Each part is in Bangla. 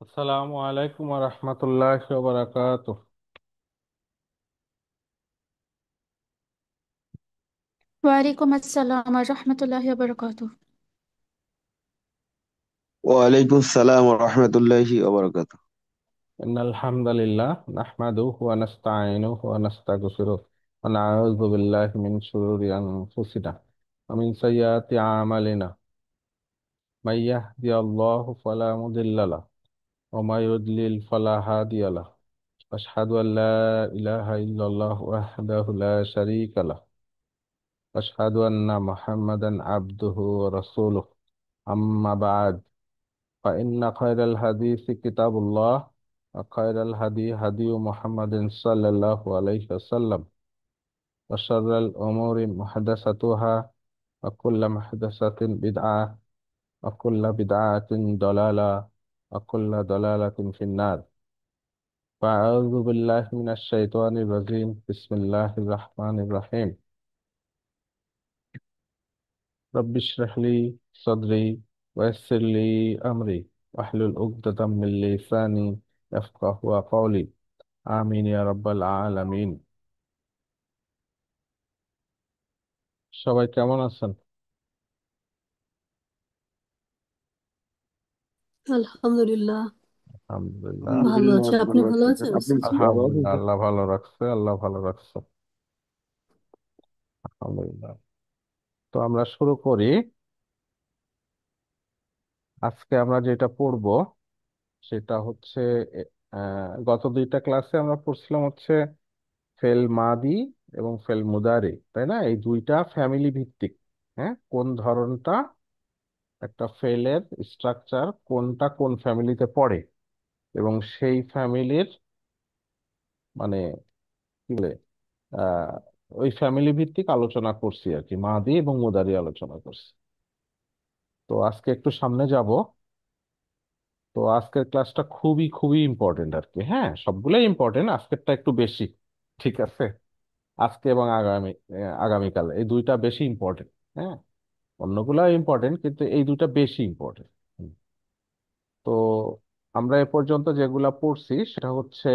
আসসালামু আলাইকুম রহমতুল্লাহ বারাকাতুহ। ওয়ালাইকুম আসসালাম রহমতুল্লাহি বারাকাতুহ। ওয়ালাইকুম সালাম রহমতুল্লাহি ওবরাকাতুহ। ইন্নাল হামদালিল্লাহ নাহমাদুহু ওয়া নাস্তাঈনুহু ওয়া নাস্তাগফিরুহ ওয়া নাউযু বিল্লাহি মিন শুরুরি আনফুসিনা ওয়া মিন সাইয়্যাতি আমালিনা। মাই ইয়াহদিয়াল্লাহু ফালা মুদিল্লা লাহু ওয়া মাই ইউদ্লিল ফালা হাদিয়া লাহু। আশহাদু আল লা ইলাহা ইল্লাল্লাহু ওয়াহদাহু লা শারীকা লাহু ওয়া আশহাদু আন্না মুহাম্মাদান আবদুহু ওয়া রাসূলুহু। আম্মা বা'দ, فإن خير الحديث كتاب الله، وخير الهدي هدي محمد صلى الله عليه وسلم، وشر الأمور محدثاتها، وكل محدثة بدعة، وكل بدعة ضلالة، وكل ضلالة في النار. فأعوذ بالله من الشيطان الرجيم. بسم الله الرحمن الرحيم. رب اشرح لي صدري ويسر لي أمري واحلل عقدة من لساني يفقه قولي. আমিন ইয়া রাব্বাল আলামিন। সবাই কেমন আছেন? আলহামদুলিল্লাহ, আলহামদুলিল্লাহ। ভালো আলহামদুলিল্লাহ, আছে। আপনি ভালো ভালো আছি। আছেন? আপনি ভালো আছেন আলহামদুলিল্লাহ, স্যার? আল্লাহ ভালো রাখছে, আল্লাহ ভালো রাখছে। আলহামদুলিল্লাহ। তো আমরা শুরু করি। আজকে আমরা যেটা পড়বো সেটা হচ্ছে গত দুইটা ক্লাসে আমরা পড়ছিলাম হচ্ছে ফেল মাদি এবং ফেল মুদারি, তাই না? এই দুইটা ফ্যামিলি ভিত্তিক। হ্যাঁ, কোন ধরনটা একটা ফেলের স্ট্রাকচার, কোনটা কোন ফ্যামিলিতে পড়ে এবং সেই ফ্যামিলির মানে কি বলে আহ ওই ফ্যামিলি ভিত্তিক আলোচনা করছি আর কি, মাদি এবং মুদারি আলোচনা করছি। তো আজকে একটু সামনে যাব। তো আজকের ক্লাসটা খুবই খুবই ইম্পর্টেন্ট আর কি। হ্যাঁ, সবগুলোই ইম্পর্টেন্ট, আজকেরটা একটু বেশি। ঠিক আছে? আজকে এবং আগামীকাল এই দুইটা বেশি ইম্পর্টেন্ট। হ্যাঁ, অন্যগুলো ইম্পর্টেন্ট কিন্তু এই দুইটা বেশি ইম্পর্টেন্ট। তো আমরা এ পর্যন্ত যেগুলা পড়ছি সেটা হচ্ছে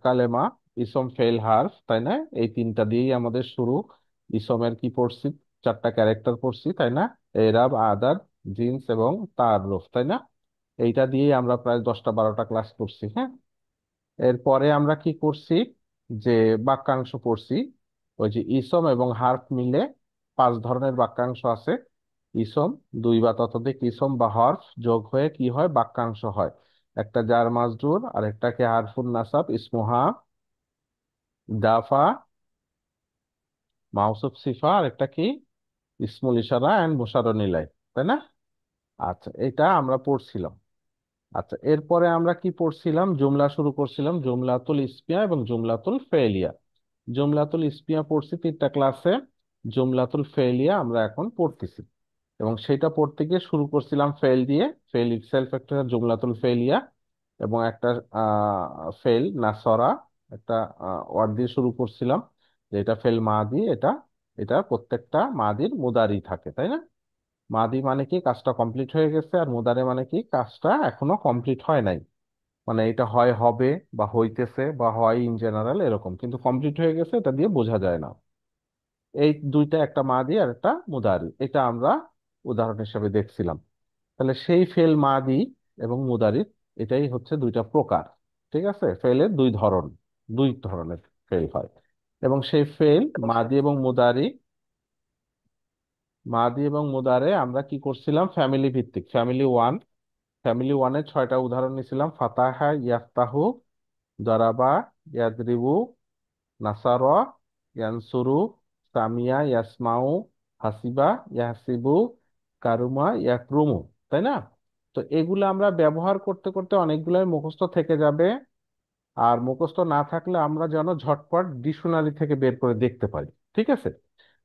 কালেমা, ইসম, ফেল, হার্ফ, তাই না? এই তিনটা দিয়েই আমাদের শুরু। ইসমের কি পড়ছি? চারটা ক্যারেক্টার পড়ছি, তাই না? এরাব, আদাদ, জিন্স এবং তাআররুফ, তাই না? এইটা দিয়েই আমরা প্রায় 10টা 12টা ক্লাস করছি। হ্যাঁ, এরপরে আমরা কি করছি, যে বাক্যাংশ পড়ছি। ওই যে ইসম এবং হার্ফ মিলে 5 ধরনের বাক্যাংশ আছে। ইসম, দুই বা ততোধিক ইসম বা হরফ যোগ হয়ে কি হয়? বাক্যাংশ হয়। একটা জার মাজরুর, আর একটাকে হারফুন নাসাব, ইসমুহা, দাফা, মাউসুফ সিফা, আর একটা কি ইসমুল ইশারা এন্ড মুশাররফ ইলাইহি, তাই না? আচ্ছা, এটা আমরা পড়ছিলাম। আচ্ছা, এরপরে আমরা কি পড়ছিলাম? জুমলা শুরু করছিলাম, জুমলাতুল ইসমিয়া এবং জুমলাতুল ফেলিয়া। জুমলাতুল ইসমিয়া পড়ছি 3টা ক্লাসে। জুমলাতুল ফেলিয়া আমরা এখন পড়তেছি এবং সেটা পড়তে গিয়ে শুরু করছিলাম ফেল দিয়ে। ফেল ইটসেলফ একটা জুমলাতুল ফেলিয়া এবং একটা ফেল নাসরা, একটা ওয়ার্ড দিয়ে শুরু করছিলাম, যে এটা ফেল মাদি। এটা এটা প্রত্যেকটা মাদির মুদারি থাকে, তাই না? মাদি মানে কি? কাজটা কমপ্লিট হয়ে গেছে। আর মুদারে মানে কি? কাজটা এখনো কমপ্লিট হয় নাই। মানে এটা হয় হবে বা হইতেছে বা হয় ইন জেনারেল এরকম, কিন্তু কমপ্লিট হয়ে গেছে এটা দিয়ে বোঝা যায় না। এই দুইটা, একটা মাদি আর একটা মুদারি, এটা আমরা উদাহরণ হিসেবে দেখছিলাম। তাহলে সেই ফেল মাদি এবং মুদারির এটাই হচ্ছে দুইটা প্রকার। ঠিক আছে? ফেলের দুই ধরনের ফেল হয়। এবং সেই ফেল মাদি এবং মুদারি, মাদি এবং মুদারে আমরা কি করছিলাম? ফ্যামিলি ভিত্তিক, ফ্যামিলি ওয়ানের 6টা উদাহরণ নিয়েছিলাম। ফাতাহা, ইয়াফতাহু, দরাবা, ইয়াদরিবু, নাসারা, ইয়ানসুরু, সামিয়া, ইয়াসমাউ, হাসিবা, ইয়াহসিবু, কারুমা, ইয়াকরুমু, তাই না? তো এগুলো আমরা ব্যবহার করতে করতে অনেকগুলাই মুখস্থ থেকে যাবে। আর মুখস্থ না থাকলে আমরা যেন ঝটপট ডিকশনারি থেকে বের করে দেখতে পারি। ঠিক আছে?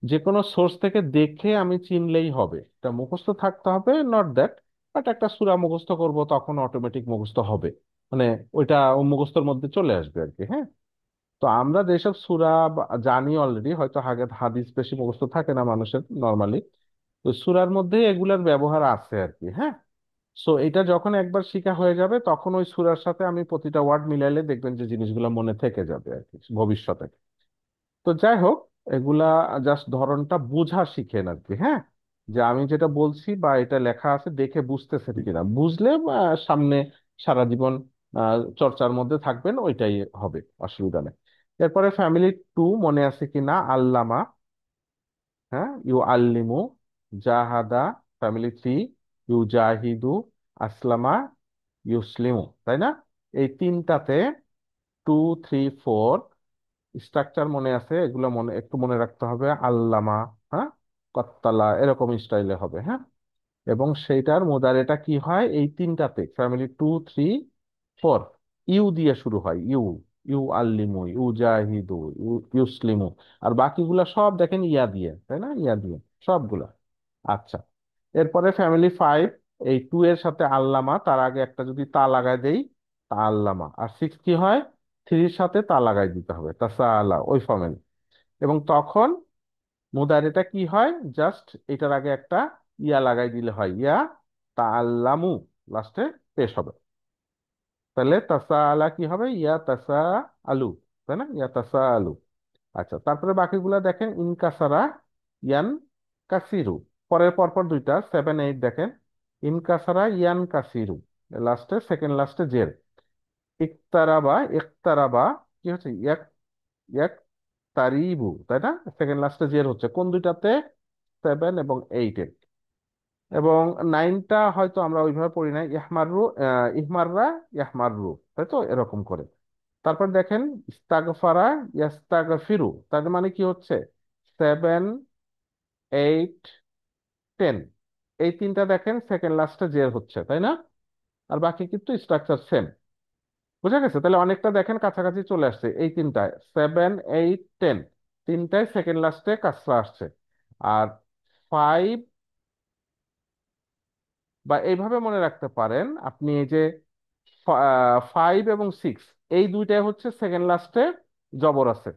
যে কোনো সোর্স থেকে দেখে আমি চিনলেই হবে, এটা মুখস্থ থাকতে হবে নট দ্যাট। বাট একটা সূরা মুখস্থ করব তখন অটোমেটিক মুখস্থ হবে, মানে ওইটা ও মুখস্থর মধ্যে চলে আসবে আর কি। হ্যাঁ, তো আমরা যেসব সূরা জানি অলরেডি, হয়তো আগে হাদিস বেশি মুখস্থ থাকে না মানুষের নর্মালি, তো সূরার মধ্যে এগুলার ব্যবহার আছে আর কি। হ্যাঁ, সো এটা যখন একবার শিখা হয়ে যাবে তখন ওই সূরার সাথে আমি প্রতিটা ওয়ার্ড মিলাইলে দেখবেন যে জিনিসগুলো মনে থেকে যাবে আর কি ভবিষ্যতে। তো যাই হোক, এগুলা জাস্ট ধরনটা বোঝা শিখেন আর কি। হ্যাঁ, যে আমি যেটা বলছি বা এটা লেখা আছে দেখে বুঝতেছেন কিনা, বুঝলে সামনে সারা জীবন চর্চার মধ্যে থাকবেন, ওইটাই হবে, অসুবিধা নেই। এরপরে ফ্যামিলি টু মনে আছে কিনা, আল্লামা, হ্যাঁ, ইউ আল্লিমু, জাহাদা, ফ্যামিলি থ্রি, ইউ জাহিদু, আসলামা, ইউসলিমু, তাই না? এই তিনটাতে টু, থ্রি, ফোর স্ট্রাকচার মনে আছে, এগুলো মনে একটু মনে রাখতে হবে। আল্লামা, হ্যাঁ, কত্তালা, এরকম স্টাইলে হবে। হ্যাঁ, এবং সেইটার মুদারেটা কি হয় এই তিনটাতে, ফ্যামিলি টু, থ্রি, ফোর, ইউ দিয়ে শুরু হয়। ইউ, ইউ আল্লিমু, ইউ জাহিদু, ইউ ইউসলিমু। আর বাকিগুলা সব দেখেন ইয়া দিয়ে, তাই না? ইয়া দিয়ে সবগুলা। আচ্ছা, এরপরে ফ্যামিলি ফাইভ, এই টু এর সাথে আল্লামা, তার আগে একটা যদি তা লাগাই দেই, তা আল্লামা। আর সিক্স কি হয়, থ্রির সাথে তা লাগাই দিতে হবে, তাসা আলা, ওই ফর্মেট। এবং তখন মুদারিটা কি হয়, জাস্ট এটার আগে একটা ইয়া লাগাই দিলে হয়, ইয়া তা আল্লামু, লাস্টে পেশ হবে। তাহলে তাসা আলা কি হবে, ইয়া তাসা আলু, তাই না? ইয়া তাসা আলু। আচ্ছা, তারপরে বাকিগুলা দেখেন, ইনকাসারা, ইয়ান কাসিরু। পরের পরপর দুইটা, সেভেন এইট দেখেন, ইনকাসারা, ইয়ান কাসিরু, লাস্টে সেকেন্ড লাস্টে জের। ইকতারাবা, ইকতারাবা, কি হচ্ছে, ইয়াক, ইয়াক তারিবু, তাই না? সেকেন্ড লাস্টে জের হচ্ছে কোন দুইটাতে, সেভেন এবং এইটে। এবং নাইনটা হয়তো আমরা ওইভাবে পড়ি নাই, ইহমারু, ইহমাররা, ইহমারু, তাই তো, এরকম করে। তারপর দেখেন, ইস্তাগফারা, ইয়াস্তাগফিরু, তার মানে কি হচ্ছে, সেভেন, এইট, টেন, এই তিনটা দেখেন সেকেন্ড লাস্টে জের হচ্ছে, তাই না? আর বাকি কিন্তু স্ট্রাকচার সেম। বুঝা গেছে? তাহলে অনেকটা দেখেন কাছাকাছি চলে আসছে এই তিনটায়, সেভেন, এইট, টেন, তিনটায় সেকেন্ড লাস্টে কাসরা আসছে। আর ফাইভ, বা এইভাবে মনে রাখতে পারেন আপনি, এই যে ফাইভ এবং সিক্স, এই দুইটাই হচ্ছে সেকেন্ড লাস্টে জবর আছে।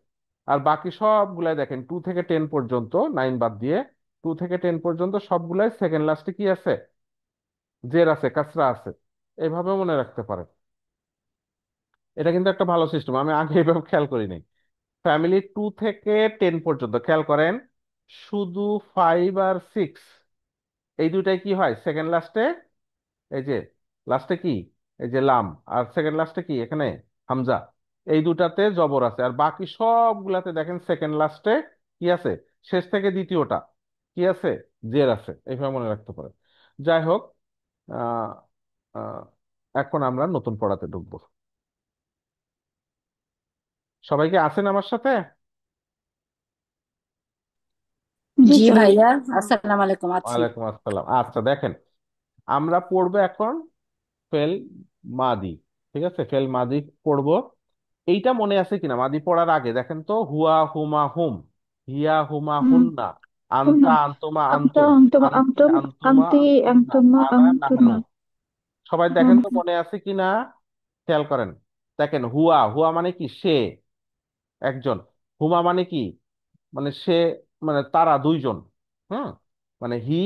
আর বাকি সবগুলাই দেখেন টু থেকে টেন পর্যন্ত, নাইন বাদ দিয়ে, টু থেকে টেন পর্যন্ত সবগুলাই সেকেন্ড লাস্টে কি আছে, জের আছে, কাসরা আছে। এইভাবে মনে রাখতে পারেন। এটা কিন্তু একটা ভালো সিস্টেম, আমি আগে এইভাবে খেয়াল করিনি। ফ্যামিলি টু থেকে টেন পর্যন্ত খেয়াল করেন, শুধু ফাইভ আর সিক্স, এই দুইটাই কি হয় সেকেন্ড লাস্টে, এই যে লাস্টে কি, এই যে লাম, আর সেকেন্ড লাস্টে কি এখানে হামজা, এই দুটাতে জবর আছে। আর বাকি সবগুলাতে দেখেন সেকেন্ড লাস্টে কি আছে, শেষ থেকে দ্বিতীয়টা কি আছে, জের আছে। এইভাবে মনে রাখতে পারেন। যাই হোক, আহ আহ, এখন আমরা নতুন পড়াতে ঢুকবো। সবাইকে আছেন আমার সাথে? জি জি স্যার। ভাইয়া, আসসালামু আলাইকুম, আছি। ওয়ালাইকুম আসসালাম। আচ্ছা দেখেন, আমরা পড়বো এখন ফেল মাদি। ঠিক আছে, ফেল মাদি পড়বো। এইটা মনে আছে কিনা, মাদি পড়ার আগে দেখেন তো, হুয়া হুমা হুম, হিয়া হুমা হুম, হুন্না, শোনা, আন্তা আন্তুমা আমতা আন্তুম, অন্তম আন্তি আমতম আন্তুমা আমতি আন্তুন্না, আমতমা আনা নাহনু। আমতুনা। সবাই দেখেন তো মনে আছে কিনা, খেয়াল করেন। দেখেন, হুয়া, হুয়া মানে কি, সে একজন। হুমা মানে কি, মানে সে, মানে তারা দুইজন। হুম, মানে হি,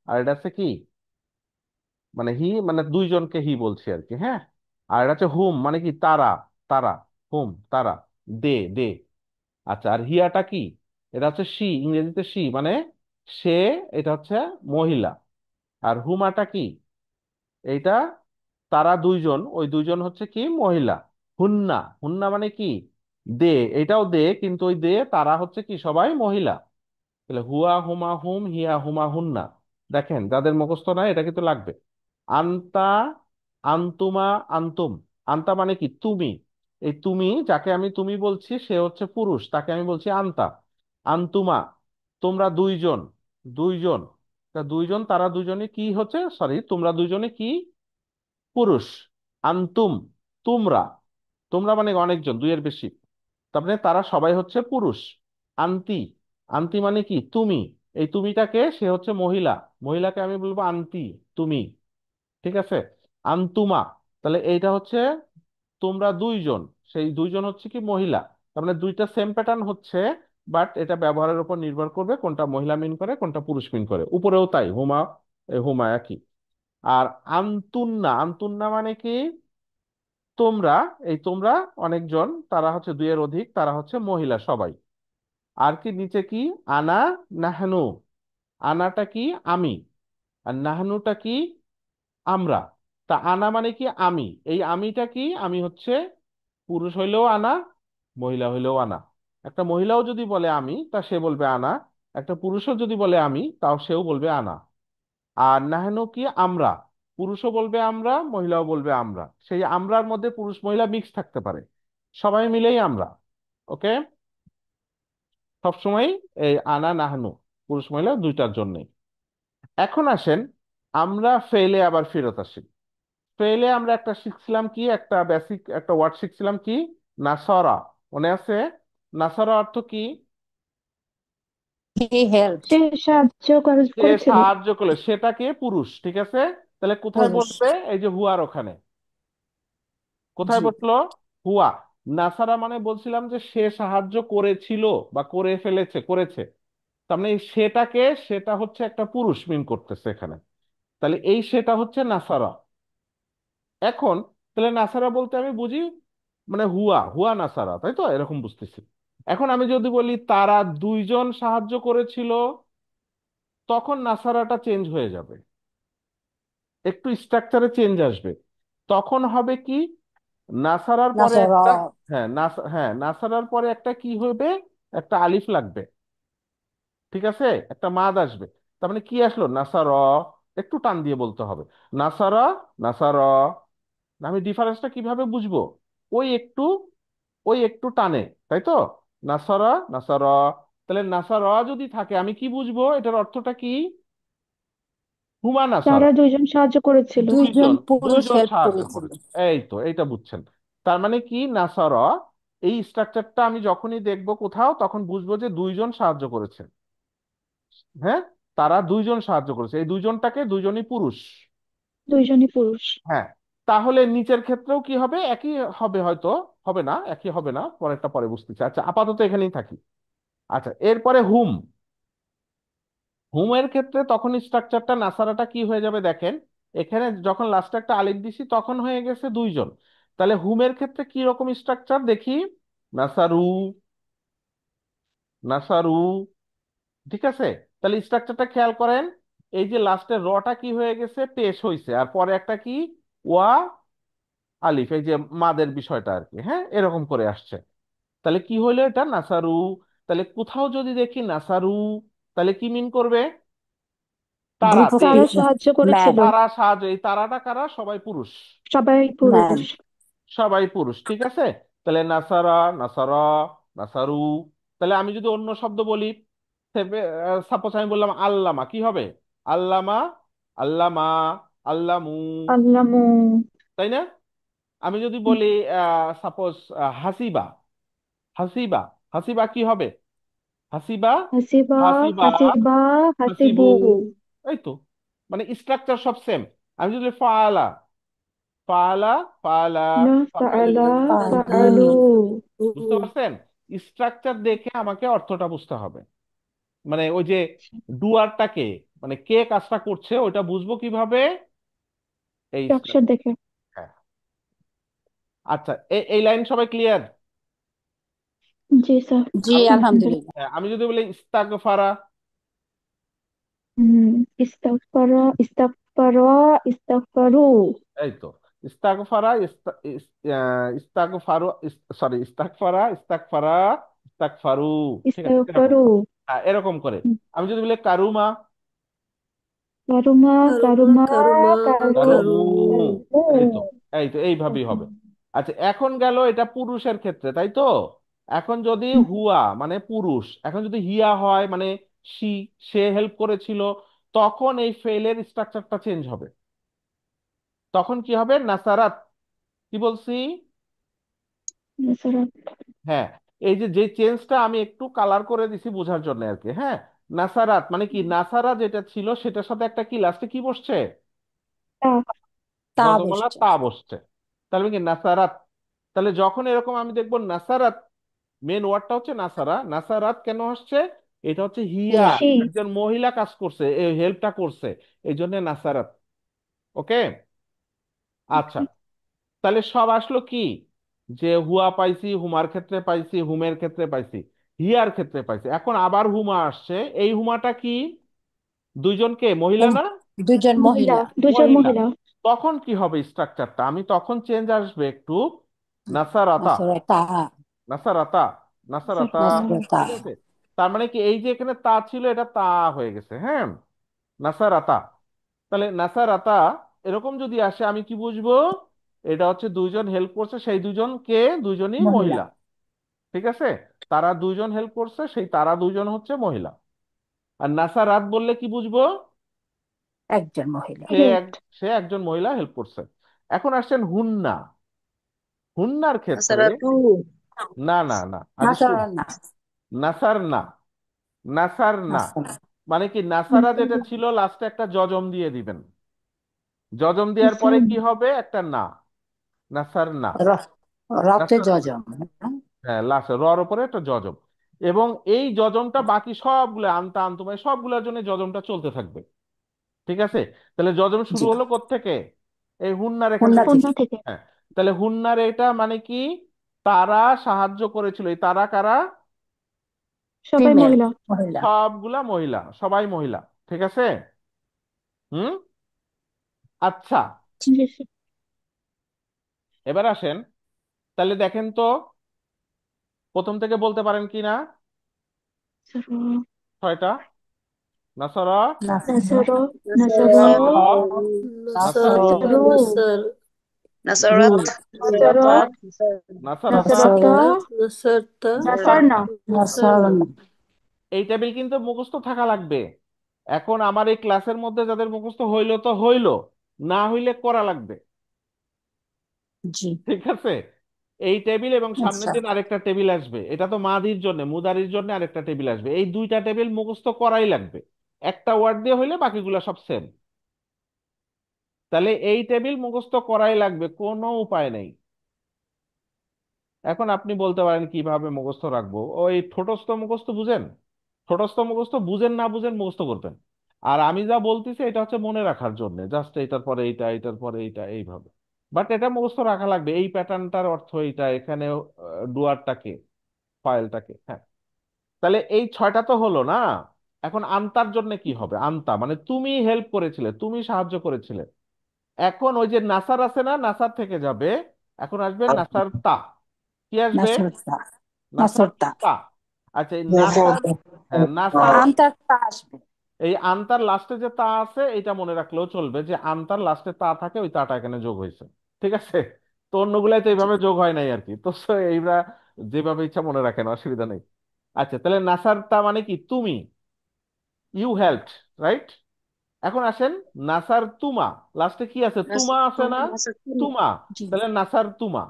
আর এটা হচ্ছে কি, মানে হি মানে দুইজনকে হি বলছি আর কি। হ্যাঁ, আর এটা হচ্ছে হুম, মানে কি তারা, তারা, হুম তারা, দে দে। আচ্ছা, আর হিয়াটা কি, এটা হচ্ছে সি, ইংরেজিতে সি মানে সে, এটা হচ্ছে মহিলা। আর হুমাটা কি, এইটা তারা দুইজন, ওই দুইজন হচ্ছে কি মহিলা। হুন্না, হুন্না মানে কি, দে, এটাও দে, কিন্তু ওই দে তারা হচ্ছে কি সবাই মহিলা। তাহলে হুয়া হুমা হুম, হিয়া হুমা হুন্না। দেখেন, যাদের মুখস্থ নাই এটা কিন্তু লাগবে। আন্তা, আন্তুমা, আন্তুম। আন্তা মানে কি তুমি, এই তুমি যাকে আমি তুমি বলছি সে হচ্ছে পুরুষ, তাকে আমি বলছি আন্তা। আন্তুমা, তোমরা দুইজন, দুইজন, তা দুইজন, তারা দুইজনে কি হচ্ছে, সরি, তোমরা দুইজনে কি পুরুষ। আন্তুম, তোমরা, তোমরা মানে অনেকজন, দুইয়ের বেশি, তার মানে তারা সবাই হচ্ছে পুরুষ। আন্তি, আন্তি মানে কি তুমি, এই তুমিটাকে সে হচ্ছে মহিলা, মহিলাকে আমি বলবো আন্তি, তুমি। ঠিক আছে, আন্তুমা, তাহলে এইটা হচ্ছে তোমরা দুইজন, সেই দুইজন হচ্ছে কি মহিলা। তার মানে দুইটা সেম প্যাটার্ন হচ্ছে, বাট এটা ব্যবহারের উপর নির্ভর করবে কোনটা মহিলা মিন করে কোনটা পুরুষ মিন করে। উপরেও তাই, হুমা, হুমা একই। আর আন্তুন্না, আন্তুন্না মানে কি? তোমরা, এই তোমরা অনেকজন, তারা হচ্ছে দুইয়ের অধিক, তারা হচ্ছে মহিলা সবাই। আর কি নিচে কি? আনা, নাহনু। আনাটা কি? আমি। আর নাহনুটা কি? আমরা। তা আনা মানে কি? আমি। এই আমিটা কি? আমি হচ্ছে পুরুষ হইলেও আনা, মহিলা হইলেও আনা। একটা মহিলাও যদি বলে আমি, তা সে বলবে আনা। একটা পুরুষও যদি বলে আমি, তাও সেও বলবে আনা। আর নাহনু কি? আমরা। পুরুষও বলবে আমরা, মহিলাও বলবে আমরা। সেই আমরার মধ্যে পুরুষ মহিলা মিক্স থাকতে পারে, সবাই মিলেই আমরা। ওকে। সবসময় এই আনা নাহনু পুরুষ মহিলা দুইটার জন্যই। এখন আসেন, আমরা ফেলে আবার ফেরত আসি। ফেলে আমরা একটা শিখছিলাম কি, একটা বেসিক একটা ওয়ার্ড শিখছিলাম কি? নাসারা। মনে আছে? নাসারা অর্থ কি? হি হেল্পড। সে সাহায্য সে করেছিল। সাহায্য করলে, সেটাকে পুরুষ, ঠিক আছে। তাহলে কোথায় পুরুষ। বসবে? এই যে হুয়ার ওখানে। কোথায় জি। বসলো? হুয়া। নাসারা মানে বলছিলাম যে সে সাহায্য করেছিল বা করে ফেলেছে, করেছে। তার মানে এই সেটাকে, সেটা হচ্ছে একটা পুরুষ মিন করতেছে এখানে। তাহলে এই সেটা হচ্ছে নাসারা। এখন তাহলে নাসারা বলতে আমি বুঝি মানে হুয়া, হুয়া নাসারা, তাই তো? এরকম বুঝতেছি। এখন আমি যদি বলি তারা দুইজন সাহায্য করেছিল, তখন নাসারাটা চেঞ্জ হয়ে যাবে, একটু স্ট্রাকচারে চেঞ্জ আসবে। তখন হবে কি? নাসারার পরে নাসারা। একটা, হ্যাঁ নাসারার পরে একটা কি হবে? একটা আলিফ লাগবে, ঠিক আছে? একটা মাদ আসবে। তার মানে কি আসলো? নাসার। একটু টান দিয়ে বলতে হবে, নাসারা, নাসার। আমি ডিফারেন্সটা কিভাবে বুঝবো? ওই একটু, ওই একটু টানে, তাই তো? নাসারা, নাসার। তাহলে নাসার যদি থাকে, আমি কি বুঝবো এটার অর্থটা কি? হুমা নাসার। তারা দুইজন সাহায্য করেছিল। দুইজন দুইজন, পুরুষ দুইজন হেল্প সাহায্য করেছিল। করেছে। এই তো, এইটা বুঝছেন। তার মানে কি? নাসার, এই স্ট্রাকচারটা আমি যখনই দেখবো কোথাও, তখন বুঝবো যে দুইজন সাহায্য করেছে। হ্যাঁ, তারা দুইজন সাহায্য করেছে, এই দুইজনটাকে দুইজনই পুরুষ। দুইজনই পুরুষ। হ্যাঁ। তাহলে নিচের ক্ষেত্রেও কি হবে? একই হবে হয়তো। হবে না, একই হবে না, পরেরটা পরে বুঝতেছি। আচ্ছা, আপাতত এখানেই থাকি। আচ্ছা, এরপরে হুম। হুমের ক্ষেত্রে তখন স্ট্রাকচারটা, নাসারাটা কি হয়ে যাবে দেখেন। এখানে যখন লাস্টে একটা আলিফ দিছি, তখন হয়ে গেছে দুইজন। তাহলে হুমের ক্ষেত্রে কি রকম স্ট্রাকচার দেখি? নাসারু, নাসারু, ঠিক আছে। তাহলে স্ট্রাকচারটা খেয়াল করেন। এই যে লাস্টের রটা কি হয়ে গেছে? পেশ হয়েছে, আর পরে একটা কি? ওয়া আলিফ, এই যে মাদের বিষয়টা আর কি, হ্যাঁ, এরকম করে আসছে। তাহলে কি হইলো এটা? নাসারু। তাহলে কোথাও যদি দেখি নাসারু, তাহলে কি মিন করবে? তারা, গ্রুপ অফ তে। তারা পিপল। সাহায্য ম্যান। করেছিল। তারা সাহায্য, এই তারাটা কারা? সবাই পুরুষ। সবাই ম্যান। পুরুষ। সবাই পুরুষ, ঠিক আছে। তাহলে নাসারা, নাসারা, নাসারু। তাহলে আমি যদি অন্য শব্দ বলি, সাপোজ আমি বললাম আল্লামা, কি হবে? আল্লামা, আল্লামা, আল্লামু, আল্লামু। তাই না? আমি যদি বলি সাপোজ হাসিবা, হাসিবা, হাসিবা কি হবে? হাসিবা, হাসিবা। হাসিবা, হাসিবা। হাসিবু। হাসিবু। এই তো, মানে স্ট্রাকচার সব সেম। আমি যদি ফাআলা, ফাআলা, ফাআলা, না ফাআলু, ফাআলা। পালু। ফাআলু। বুঝতে পারছেন? স্ট্রাকচার দেখে আমাকে অর্থটা বুঝতে হবে। মানে ওই যে ডুয়ারটাকে, মানে কে কাজটা করছে, ওইটা বুঝবো কিভাবে? এই স্ট্রাকচার দেখে। হ্যাঁ। আচ্ছা, এই লাইন সবাই ক্লিয়ার? জি স্যার। জি, আলহামদুলিল্লাহ। আলহামদুলিল্লাহ। আমি যদি বলি ইস্তাগফারা, হুম। ইস্তাগফারা। ইস্তাগফারা। ইস্তাগফারু। এই তো, ইস্তাগফারা, ইস্তাগফারু, সরি, ইস্তাগফারা, ইস্তাগফারা, ইস্তাগফারু, ঠিক আছে, এরকম। ইস্তাগফারু। হ্যাঁ, এরকম করে। আমি যদি বলি কারুমা, কারুমা। কারুমা, কারুমা। কারুমা, কারু। কারুমু, কারু। এই তো, এই তো, এইভাবেই হবে। আচ্ছা, এখন গেল এটা পুরুষের ক্ষেত্রে, তাই তো? এখন যদি হুয়া মানে পুরুষ, এখন যদি হিয়া হয় মানে সি, সে হেল্প করেছিল, তখন এই ফেলের স্ট্রাকচারটা চেঞ্জ হবে। তখন কি হবে? নাসারাত। কি বলছি? নাসারাত। হ্যাঁ, এই যে যে চেঞ্জটা আমি একটু কালার করে দিছি বোঝার জন্য আর কি, হ্যাঁ। নাসারাত মানে কি? নাসারা যেটা ছিল সেটার সাথে একটা কি লাস্টে কি বসছে? তা। তা রদমলা বসছে। তা বসছে। তাহলে কি নাসারাত। তাহলে যখন এরকম আমি দেখবো নাসারাত, মেন ওয়ার্ডটা হচ্ছে নাসারা। নাসারাত কেন আসছে? এটা হচ্ছে হিয়া, ইয়া। সি। একজন মহিলা কাজ করছে, এই হেল্পটা করছে, এই জন্য নাসারাত। ওকে। আচ্ছা, তাহলে সব আসলো কি, যে হুয়া পাইছি, হুমার ক্ষেত্রে পাইছি, হুমের ক্ষেত্রে পাইছি, হিয়ার ক্ষেত্রে পাইছি। এখন আবার হুমা আসছে, এই হুমাটা কি, দুইজনকে মহিলা এই না, দুজন মহিলা, মহিলা। দুজন মহিলা। মহিলা। তখন কি হবে স্ট্রাকচারটা, আমি তখন চেঞ্জ আসবে একটু, নাসারাতা, নাসরতা। নাসারাতা, নাসারাতা। নাসরতা। ঠিক আছে, তার মানে কি, এই যে এখানে তা ছিল এটা তা হয়ে গেছে, হ্যাঁ, নাসারাতা। তাহলে নাসারাতা এরকম যদি আসে আমি কি বুঝবো, এটা হচ্ছে দুইজন হেল্প করছে, সেই দুজন কে, দুইজনই মহিলা। মহিলা। ঠিক আছে, তারা দুইজন হেল্প করছে, সেই তারা দুইজন হচ্ছে মহিলা। আর নাসারাত বললে কি বুঝবো, একজন মহিলা। সে এক, হেল্প। সে একজন মহিলা হেল্প করছে। এখন আসছেন হুন্না, হুন্নার ক্ষেত্রে, নাসারাতু। না না না, আগে শুন, নাসরনা। নাসার না, নাসার না, নাসরা। মানে কি নাসারা যেটা ছিল লাস্টে একটা যজম দিয়ে দিবেন, যজম দেওয়ার পরে কি হবে, একটা না, নাসার না, র- রক্তে নাসার না। যজম। হ্যাঁ, লাস্টে রর উপরে একটা যজম। এবং এই যজমটা বাকি সবগুলো আনতা আনতুমায় সবগুলোর জন্য যজমটা চলতে থাকবে। ঠিক আছে, তাহলে যজম শুরু জি। হলো কোত্থেকে, এই হুন্নার এখান কন্যা থেকে। থেকে। কন্যা থেকে। হ্যাঁ, তাহলে হুন্নার এটা মানে কি, তারা সাহায্য করেছিল, এই তারা কারা, সবাই ফিমেল। মহিলা। মহিলা। সবগুলা মহিলা, সবাই মহিলা। ঠিক আছে, হুম। আচ্ছা, জি স্যার। এবার আসেন, তাহলে দেখেন তো প্রথম থেকে বলতে পারেন কি না, স্যার, ছয়টা, নাসরা, নাসরা। নাসারো, নাসারো, নাসর, নাসারাতু। নাসর, নাসারু। নাসারো, নাসার। রু। নাসারাত। নাসারো, নাসারাতা। নাসারাতা। নাসারতা, নাসর। নাসারাত। নাসারতা। নাসারনা। নাসারনা। নাসারনা। নাসরনা। এই টেবিল কিন্তু মুখস্থ থাকা লাগবে। এখন আমার এই ক্লাসের মধ্যে যাদের মুখস্থ হইলো তো হইলো, না হইলে করা লাগবে। জি। ঠিক আছে, এই টেবিল এবং সামনের আচ্ছা। দিন আরেকটা টেবিল আসবে, এটা তো মাদির জন্য, মুদারির জন্য আরেকটা টেবিল আসবে, এই দুইটা টেবিল মুখস্থ করাই লাগবে। একটা ওয়ার্ড দিয়ে হইলে বাকিগুলো সব সেম। তাহলে এই টেবিল মুখস্থ করাই লাগবে, কোনো উপায় নেই। এখন আপনি বলতে পারেন কিভাবে মুখস্থ রাখবো, ওই ঠোঁটস্থ মুখস্থ বুঝেন, ঠোঁটস্থ মুখস্থ বুঝেন না বুঝেন মুখস্থ করবেন। আর আমি যা বলতেছি এটা হচ্ছে মনে রাখার জন্য, জাস্ট এটার পরে এইটা, এটার পরে এইটা, এইভাবে। বাট এটা মুখস্থ রাখা লাগবে, এই প্যাটার্নটার অর্থ এইটা, এখানে ডুয়ারটাকে, ফাইলটাকে, হ্যাঁ। তাহলে এই ছয়টা তো হলো না, এখন আনতার জন্য কি হবে, আনতা মানে তুমি হেল্প করেছিলে, তুমি সাহায্য করেছিলে। এখন ওই যে নাসার আছে না, নাসার থেকে যাবে, এখন আসবে নাসার তা, কি আসবে, নাসরতা। নাসার নাসরতা। তা। আচ্ছা, এই নাসার, হ্যাঁ নাসার, আন্তারটা আসবে। এই আনতার লাস্টে যে তা আছে এটা মনে রাখলেও চলবে, যে আনতার লাস্টে তা থাকে, ওই তাটা এখানে যোগ হয়েছে। ঠিক আছে, তো অন্যগুলাই তো জি। এইভাবে যোগ হয় নাই আর কি, তো এইটা যেভাবে ইচ্ছা মনে রাখেন, অসুবিধা নেই। আচ্ছা, তাহলে নাসার তা মানে কি, তুমি, ইউ হেল্পড, রাইট। এখন আসেন নাসার তুমা, লাস্টে কি আছে, তুমা আছে না, নাসাতুন। তুমা। জি। তাহলে নাসার তুমা,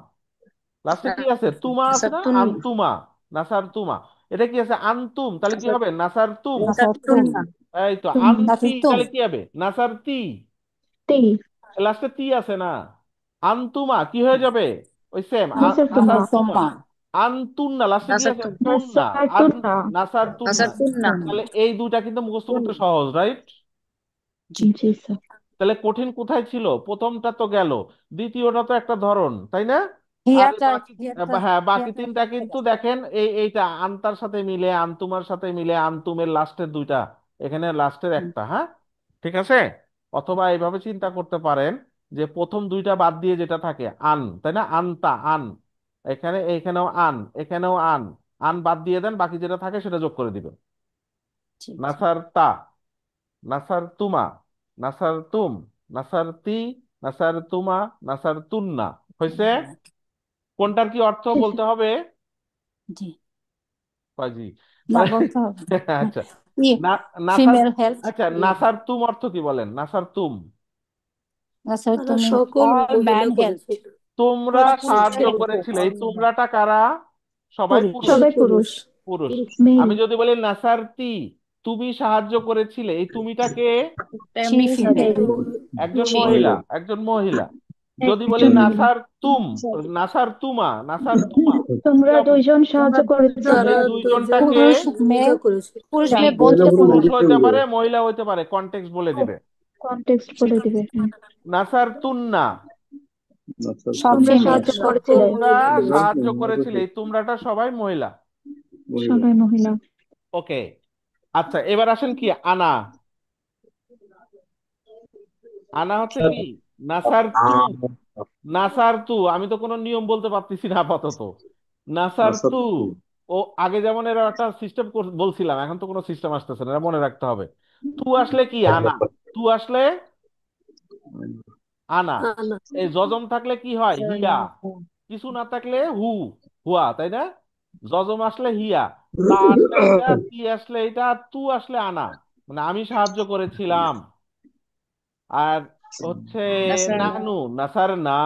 লাস্টে কি আছে, তুমা আছে না, নাসাতুন। আনতুমা, নাসার তুমা। এটা কি আছে, আনতুম, তাহলে কি হবে, নাসার তুম। নাসাতুম। নাসাতুন্না। এই তো তুম, আনতি, নাসাতুম। তাহলে কি হবে, নাসার তি, তেই, লাস্টে তি আছে না, আনতুমা কি হয়ে যাবে, ওই সেম, নাসার তুমা, নাসার তুমা। আন্তমা। আনতুন্না লাস্টে কি আছে, নাসাতুন। তুন্না, নাসার আর তুন্না। নাসার তুন্না। নাসাতুন্না। তুম। তাহলে এই দুইটা কিন্তু মুখস্থ তুন। করতে সহজ, রাইট। জি। জি স্যার। তাহলে কঠিন কোথায় ছিল, প্রথমটা তো গেল, দ্বিতীয়টা তো একটা ধরন, তাই না। আর হিয়াটা বাকি, হিয়াটা হ্যাঁ বাকি হিয়াটা তিনটা কিন্তু দেখেন, এইটা আনতার সাথে মিলে, আনতুমার সাথে মিলে, আনতুমের লাস্টের দুইটা, এখানে লাস্টের হুম, একটা, হ্যাঁ। ঠিক আছে, অথবা এইভাবে চিন্তা করতে পারেন, যে প্রথম দুইটা বাদ দিয়ে যেটা থাকে আন, তাই না, আনতা, আন, এখানে এখানেও আন, এখানেও আন, আন বাদ দিয়ে দেন, বাকি যেটা থাকে সেটা যোগ করে দিবেন। জি জি। নাসার তা, নাসার তুমা, নাসার তুম, নাসার তি, নাসার তুমা, নাসার তুন্না, হয়েছে। কোনটার কি অর্থ জি বলতে স্যার। হবে, জি। কাজী, না মানে বলতে হবে না। আচ্ছা, না, নাসার, ফিমেল হেল্প। আচ্ছা নাসার তুম অর্থ কি বলেন, নাসার তুম, আচ্ছা তারা তুমি সকল অল ম্যান মহিলা হেল্প। করেছিল। তোমরা পুরুষ সাহায্য পুরুষদের উপর। করেছিলে, এই তোমরাটা কারা, সবাই পুরুষ। পুরুষ, সবাই পুরুষ। পুরুষ। পুরুষ। পুরুষ। মেল। আমি যদি বলি নাসার তি, তুমি সাহায্য করেছিলে, এই তুমিটাকে, শি এমনি ফিমেল। মেল। সাধারণ একজন জি। মহিলা, একজন মহিলা। যদি বলি একজন মহিলা। নাসার তুম, নাসার তুমা, নাসার তুমা, কি তোমরা হবে, দুইজন তোমরা সাহায্য দুজন। করেছিলে। তারা এই দুজন দুইজনটাকে, পুরুষ মহিলা মেয়ে। করেছিল। পুরুষ মেল। মেয়ে বোথ এটা হতে পুরুষ পারে। হইতে পারে, মহিলা হইতে পারে, কন্টেক্সট বলে দিবে। কনটেক্সট বলে দিবে, হ্যাঁ। নাসার তুন্না, সব তোমরা ফিমেল। সাহায্য করেছিলে। তোমরা সাহায্য করেছিলে, এই তোমরাটা সবাই মহিলা। সবাই মহিলা। ওকে, আচ্ছা এবার আসেন কি আনা। আনা হচ্ছে কি নাসার তু। নাসার তু, আমি তো কোনো নিয়ম বলতে পারতেছি না আপাতত। নাসার তু। ও আগে যেমন এরা একটা সিস্টেম বলছিলাম, এখন তো কোনো সিস্টেম আসতেছে না, এটা মনে রাখতে হবে। তু আসলে কি আনা, তু আসলে আনা। এই যজম থাকলে কি হয় হিয়া, কিছু না থাকলে হু, হুয়া, তাই না? যজম আসলে হিয়া, তা আসলে এটা, তি আসলে এটা, তু আসলে আনা, মানে আমি সাহায্য করেছিলাম। আর হচ্ছে নাহনু, নাসার না,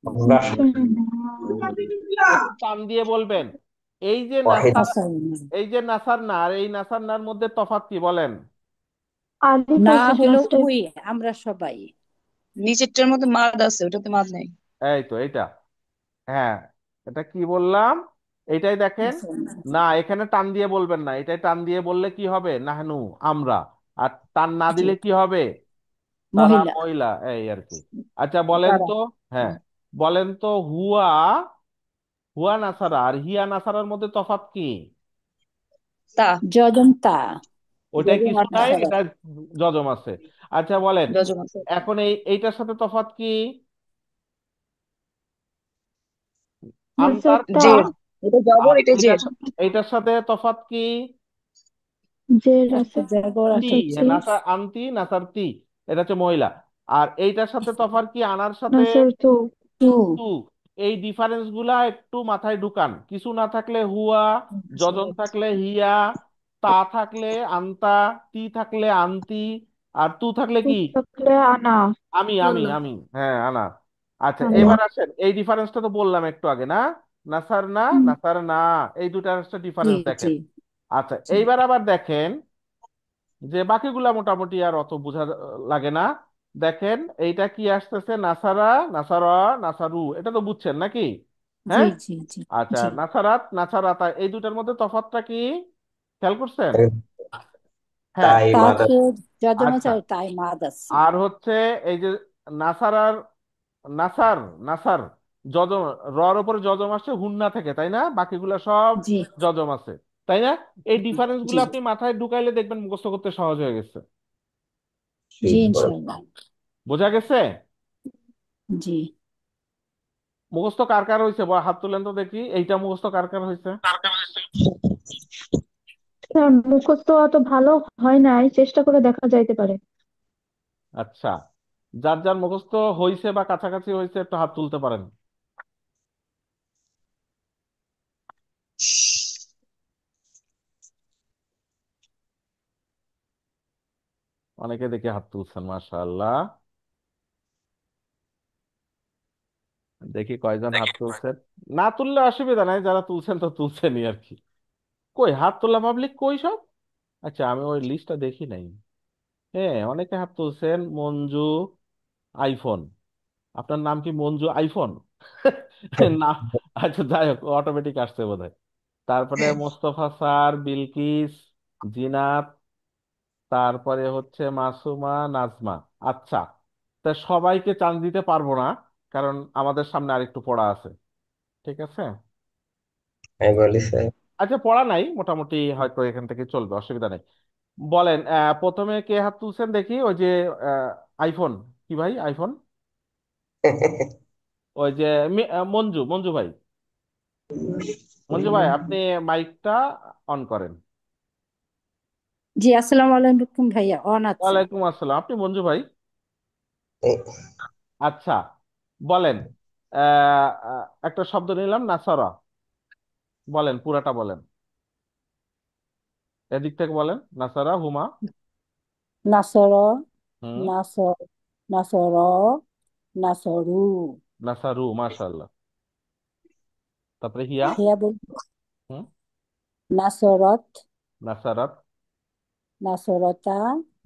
আচ্ছা, না। একটু টান দিয়ে বলবেন। এই যে নাসার, নাসার এই যে নাসার না আর এই নাসার নার মধ্যে তফাৎ কি বলেন? আলিফ না আছে হলো লাস্টে। উই, আমরা সবাই। নিচেরটার মধ্যে মাদ আছে, ওটাতে মাদ নাই। এই তো এইটা, হ্যাঁ, এটা কি বললাম, এইটাই দেখেন। নাসার না। না, এখানে টান দিয়ে বলবেন না, এটাই টান দিয়ে বললে কি হবে নাহনু, আমরা। আর টান না জি, দিলে কি হবে, তারা মহিলা। মহিলা, এই আর কি। আচ্ছা বলেন তারা। তো, হ্যাঁ বলেন তো, হুয়া, হুয়া নাসারা আর হিয়া নাসারার মধ্যে তফাৎ কি? তা যজম তা। ওইটাই যজম কিছু আর নাই, নাসারা এটা যজম আছে। আচ্ছা বলেন, যজম আছে। এখন এইটার সাথে তফাৎ কি? নাসার আনতার তা। তা। জের, এটা জবর আর এটা জের। এইটার সাথে তফাৎ কি? জের আছে। একটা জাগর তি, আছে। নাসার হ্যাঁ, তি। নাসার আনতি, নাসার তি, এটা হচ্ছে মহিলা। আর এইটার সাথে তফাৎ কি আনার সাথে? নাসার তু। টু। টু। এই ডিফারেন্স গুলা একটু মাথায় ঢুকান, কিছু না থাকলে হুয়া, যজন থাকলে হিয়া, তা থাকলে আন্তা, তি থাকলে আন্তি, আর তু থাকলে তু কি থাকলে আনা। আমি, হ্যাঁ আনা। আচ্ছা আনা। এবার আসেন, এই ডিফারেন্সটা তো বললাম একটু আগে না, নাসার না, হুম। নাসার না, এই দুটার জি ডিফারেন্স জি দেখেন। আচ্ছা জি এইবার আবার দেখেন যে বাকিগুলা মোটামুটি আর অত বোঝা লাগে না। দেখেন এইটা কি আসতেছে, নাসারা, নাসারা, নাসারু, এটা তো বুঝছেন নাকি? জি হ্যাঁ, জি জি আচ্ছা জি। নাসারাত, নাসারাতা, এই দুটার মধ্যে তফাৎটা কি খেয়াল করছেন? হ্যাঁ, তাই মাদার। তাতে যজম আছে আচ্ছা। আর তাই মাদ আছে। আর হচ্ছে এই যে নাসারার, নাসার, নাসার যজম, রর উপরে যজম আসছে হুন্না থেকে, তাই না? বাকিগুলা সব জি যজম আছে, তাই না? এই ডিফারেন্স জি গুলো আপনি মাথায় ঢুকাইলে দেখবেন মুখস্থ করতে সহজ হয়ে গেছে। জি ঠিক বল। ইনশাল্লাহ। বোঝা গেছে? জি। মুখস্থ কার কার হয়েছে হাত তুলেন তো দেখি, এইটা মুখস্থ কার কার হয়েছে? স্যার, মুখস্থ অত ভালো হয় নাই, চেষ্টা করে দেখা যাইতে পারে। আচ্ছা, যার যার মুখস্থ হয়েছে বা কাছাকাছি হয়েছে একটু হাত তুলতে পারেন। অনেকে দেখে হাত তুলছেন, মাশাআল্লাহ। দেখি কয়জন হাত তুলছেন। না তুললে অসুবিধা নাই, যারা তুলছেন তো তুলছেনই আর কি। কই হাত তোলা পাবলিক কই সব? আচ্ছা আমি ওই লিস্টটা দেখি নাই। হ্যাঁ অনেকে হাত তুলছেন, মঞ্জু আইফোন, আপনার নাম কি মঞ্জু আইফোন? না, আচ্ছা যাই হোক, অটোমেটিক আসছে বোধহয়। তারপরে মোস্তফা স্যার, বিলকিস, জিনাত, তারপরে হচ্ছে মাসুমা, নাজমা। আচ্ছা, তা সবাইকে চান্স দিতে পারবো না, কারণ আমাদের সামনে আরেকটু পড়া আছে, ঠিক আছে? আমি বলি স্যার। আচ্ছা পড়া নাই, মোটামুটি হয়তো এখান থেকে চলবে, অসুবিধা নেই। বলেন, প্রথমে কে হাত তুলছেন দেখি, ওই যে আইফোন, কি ভাই আইফোন, ওই যে মঞ্জু, মঞ্জু ভাই, মঞ্জু ভাই আপনি মাইকটা অন করেন। জি, আসসালামু আলাইকুম ভাইয়া, অন আছে। ওয়ালাইকুম আসসালাম, আপনি মঞ্জু ভাই? আচ্ছা বলেন, একটা শব্দ নিলাম নাসারা, বলেন পুরাটা বলেন, এদিক থেকে বলেন, নাসারা হুমা। নাসর, হুম, নাসর, নাসর, নাসরু। নাসারু, মাশাআল্লাহ। তারপরে হিয়া। হিয়া বল। হুম, নাসরত, নাসারাত, নাসরতা,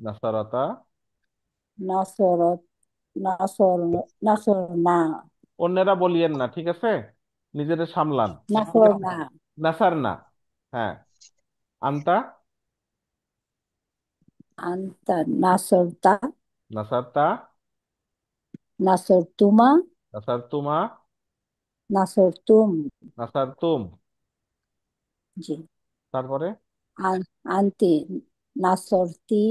নাসারাতা। নাসরত, নাসর, নাসর না, অন্যেরা বলিয়েন না, ঠিক আছে? নিজেদের সামলান। নাসর না, নাসার না, হ্যাঁ। আনতা, আন্তা নাসরতা নাসারতা, নাসরতুমা নাসারতুমা, নাসরতুম। নাসারতুম। জি। তারপরে আন্তি নাসরতি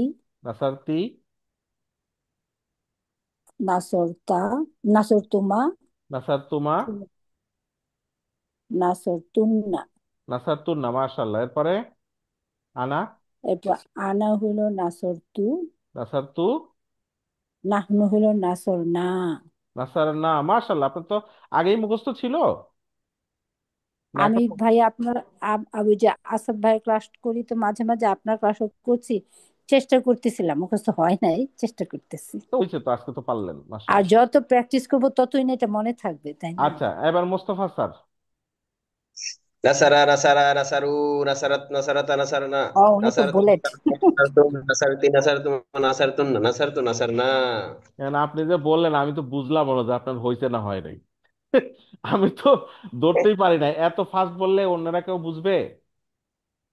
নাসারতি, নাসরতা নাসরতুমা নাসারতুমা, নাসরতুন্না। নাসারতুন্না। মাশাআল্লাহ। এরপরে আনা, এরপর আনা হলো নাসরতু, নাসারতু, নাহনু হলো নাসর না। নাসার না। মাশাআল্লাহ, আপনার তো আগেই মুখস্থ ছিল না আমি এখন? ভাই আপনার আমি যে আসাদ ভাই ক্লাস করি তো মাঝে মাঝে আপনার ক্লাসও করছি, চেষ্টা করতেছিলাম, মুখস্থ হয় নাই, চেষ্টা করতেছি। তো হয়েছে তো, আজকে তো পারলেন, আর মাশাআল্লাহ। যত প্র্যাকটিস করবো ততই না এটা মনে থাকবে, তাই না? আচ্ছা, এবার মোস্তফা স্যার। নাসারা নাসারা নাসারু নাসারাত নাসারাতা নাসারনা ও, উনি তো নাসারতু বুলেট। নাসারতুম নাসারতি নাসারতুমা নাসারতুন্না নাসারতু নাসারনা। এখন আপনি যে বললেন আমি তো বুঝলাম না যে আপনার হয়েছে না হয় নাই। আমি তো ধরতেই পারি না, এত ফাস্ট বললে অন্যরা কেউ বুঝবে?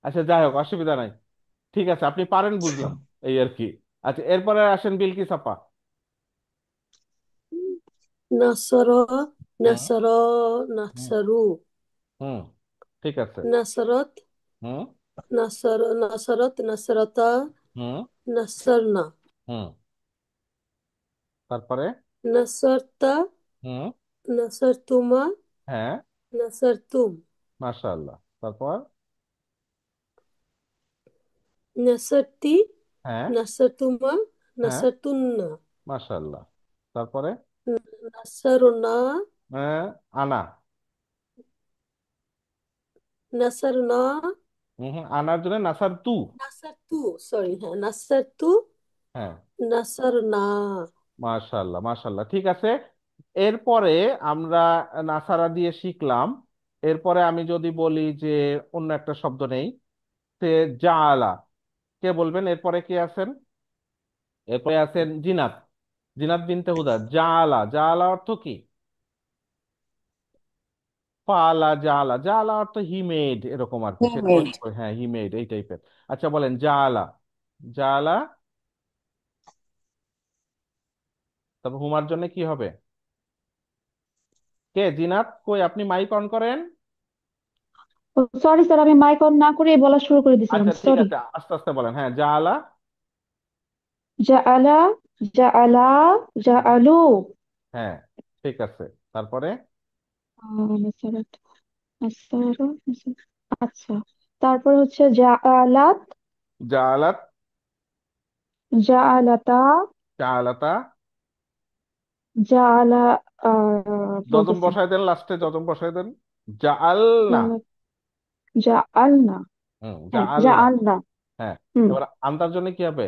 আচ্ছা, যাই হোক, অসুবিধা নাই। ঠিক আছে, আপনি পারেন বুঝলাম, এই আর কি। আচ্ছা, এরপরে আসেন বিলকিস আপা। নাসরা হুম, নাসরা হুম, নাসারু হুম, ঠিক আছে। নাসরাত হুম, নাসরাত নাসরাতা হুম, নাসরনা হুম। তারপরে নাসরতা হুম, নাসরতুমা হ্যাঁ, নাসরতুম মাশাআল্লাহ। তারপর নাসরতি হ্যাঁ, নাসরতুমা হ্যাঁ, নাসরতুন্না মাশাআল্লাহ। তারপরে নাসরনা হ্যাঁ, আনা। নাসরনা আনার জন্য নাসার তু। নাসারতু সরি হ্যাঁ নাসারতু হ্যাঁ, নাসারনা মাশাআল্লাহ, মাশাআল্লাহ, ঠিক আছে। এরপরে আমরা নাসারা দিয়ে শিখলাম। এরপরে আমি যদি বলি যে অন্য একটা শব্দ নেই, তে জাআলা। কে বলবেন এরপরে কে আছেন? এরপরে আছেন জিনাত। জিনাত বিনতে হুদা। জাআলা, জাআলা অর্থ কি? ফালা জাআলা, জাআলা অর্থ হি মেড, এরকম আর কি, সে হোমমেড। তৈরি করে, হ্যাঁ, হি মেড এই টাইপের। আচ্ছা, বলেন জাআলা। জাআলা। তারপর হুমার জন্য কি হবে? কে? জিনাত কই, আপনি মাইক অন করেন। সরি স্যার, আমি মাইক অন না করে বলা শুরু করে দিয়েছিলাম, আচ্ছা, ঠিক সরি। আছে, আস্তে আস্তে বলেন। হ্যাঁ, জাআলা। জাআলা, জাআলা, হুম, জাআলু। হ্যাঁ, ঠিক আছে। তারপরে নাসারাত, নাসারা, আচ্ছা। তারপর হচ্ছে জাআলাত, জাআলাত, জাআলাতা, জাআলাতা। জাআলা, যজম বলতেছি। বসায় দেন, লাস্টে যজম বসায় দেন। জাআলনা। জাআলনা, হ্যাঁ জাআলনা। জাআলনা। হ্যাঁ। হুম। এবার আনতার জন্য কি হবে?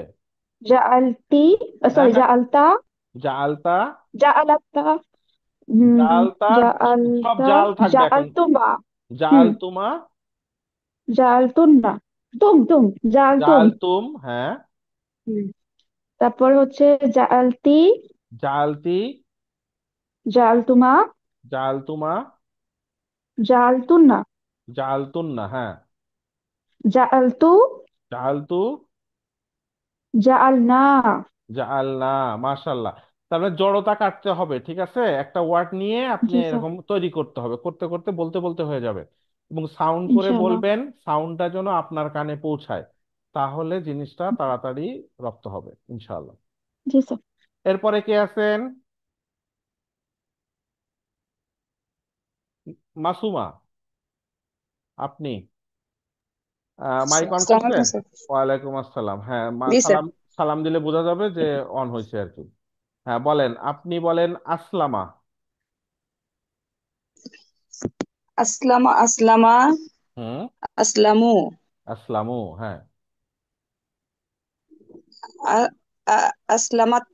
জাআলতি, হ্যাঁ, সরি হ্যাঁ, জাআলতা, জাআলতা, জাআলাতা। জাআলতা। সব জাআলতা, জাল থাকবে এখন। জাআলতুমা। হুম। জাআলতুমা, জাআলতুন্না, তুম তুম, জাআলতুম। জাআলতুম, হ্যাঁ। হুম। তারপর হচ্ছে জাআলতি, জাআলতি, জাআলতুমা, জাআলতুমা, জাআলতুন্না, জাআলতুন্না, হ্যাঁ। জাআলতু, জাআলতু, জাআলনা। জাআলনা। মাশাআল্লাহ। তাহলে জড়তা কাটতে হবে, ঠিক আছে? একটা ওয়ার্ড নিয়ে আপনি জি স্যার, এরকম তৈরি করতে হবে, করতে করতে বলতে বলতে হয়ে যাবে। এবং সাউন্ড করে ইনশাআল্লাহ। বলবেন, সাউন্ডটা যেন আপনার কানে পৌঁছায়, তাহলে জিনিসটা তাড়াতাড়ি রপ্ত হবে ইনশাআল্লাহ। জি স্যার। এরপরে কে আছেন? মাসুমা, আপনি মাইক অন আসসালামু করছেন? আলাইকুম স্যার। ওয়ালাইকুম আসসালাম। হ্যাঁ, জি স্যার। সালাম। সালাম দিলে বোঝা যাবে যে অন হয়েছে আর কি। হ্যাঁ, বলেন, আপনি বলেন আসলামা। আসলামা হুম, আসলামু আসলামু, হ্যাঁ। আসলামাত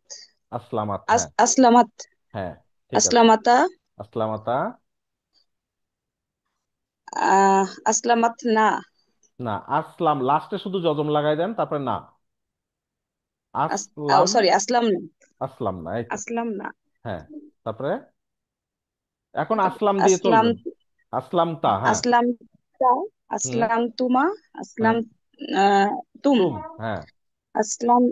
আসলামাত, হ্যাঁ। আসলামাত হ্যাঁ, ঠিক আছে। আসলামাতা আসলামাতা। আসলামাত না। না, আসলাম লাস্টে শুধু যজম লাগাই দেন, তারপরে না। আসলাম। সরি, আসলাম না। আসলাম না, এই তো। আসলাম না। হ্যাঁ, তারপরে এখন আসলাম দিয়ে আসলাম চলবে না। আসলাম তা, হ্যাঁ। আসলাম তা হুম, আসলাম তুমা হ্যাঁ। আসলাম তুম তুম, হ্যাঁ। আসলাম